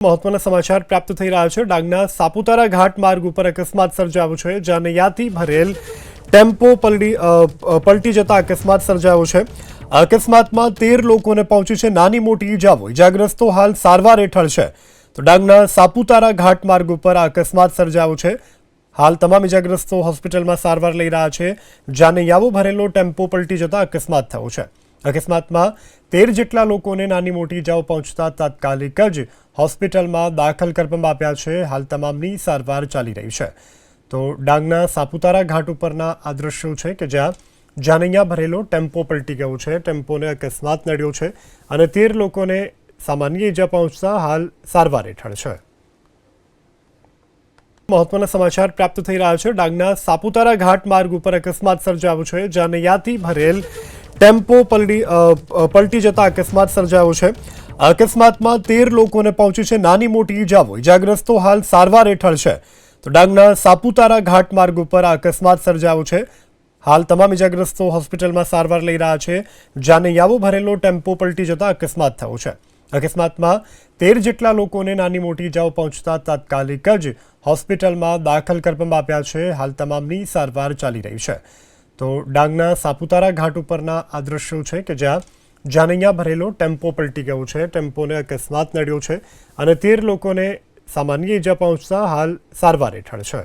મહત્વના સમાચાર પ્રાપ્ત થઈ રહ્યા છે। ડાંગના સાપુતારા ઘાટ માર્ગ ઉપર અકસ્માત સર્જાયો છે, જ્યાં નૈયાથી ભરેલ ટેમ્પો પલટી જતા અકસ્માત સર્જાયો છે। અકસ્માતમાં 13 લોકોને પહોંચી છે નાની મોટી ઈજાઓ। ઈજાગ્રસ્તો હાલ સારવાર હેઠળ છે। તો ડાંગના સાપુતારા ઘાટ માર્ગ ઉપર અકસ્માત સર્જાયો છે। હાલ તમામ ઈજાગ્રસ્તો હોસ્પિટલમાં સારવાર લઈ રહ્યા છે, જ્યાં નૈયાઓ ભરેલો ટેમ્પો પલટી જતા અકસ્માત થયો છે। અકસ્માતમાં 13 જેટલા લોકોને નાની મોટી ઈજાઓ પહોંચતા તાત્કાલિક જ હોસ્પિટલમાં દાખલ કરવામાં આવ્યા છે। હાલ તમામની સારવાર ચાલી રહી છે। તો ડાંગના સાપુતારા ઘાટ ઉપરના આ દ્રશ્યો છે કે જ્યાં જાનૈયા ભરેલો ટેમ્પો પલટી ગયો છે। ટેમ્પોને અકસ્માત નડ્યો છે અને 13 લોકોને સામાન્ય ઈજા પહોંચતા હાલ સારવાર હેઠળ છે। મહત્વના સમાચાર પ્રાપ્ત થઈ રહ્યા છે। ડાંગના સાપુતારા ઘાટ માર્ગ ઉપર અકસ્માત સર્જાયો છે, જ્યાં નૈયાથી ભરેલ ટેમ્પો પલટી જતા અકસ્માત સર્જાયો છે। અકસ્માતમાં 13 લોકોને પહોંચી છે નાની મોટી ઈજાઓ। ઈજાગ્રસ્તો હાલ સારવાર હેઠળ છે। તો ડાંગના સાપુતારા ઘાટ માર્ગ ઉપર અકસ્માત સર્જાયો છે। હાલ તમામ ઈજાગ્રસ્તો હોસ્પિટલમાં સારવાર લઈ રહ્યા છે, જ્યાં નૈયાઓ ભરેલો ટેમ્પો પલટી જતા અકસ્માત થયો છે। અકસ્માતમાં 13 જેટલા લોકોને નાની મોટી ઈજાઓ પહોંચતા તાત્કાલિક જ હોસ્પિટલમાં દાખલ કરવામાં આવ્યા છે। હાલ તમામની સારવાર ચાલી રહી છે। તો ડાંગના સાપુતારા ઘાટ ઉપરના આ દ્રશ્યો છે કે જ્યાં જાનૈયા ભરેલો ટેમ્પો પલટી ગયો છે। ટેમ્પોને અકસ્માત નડ્યો છે અને 13 લોકોને સામાન્ય ઈજા પહોંચતા હાલ સારવાર હેઠળ છે।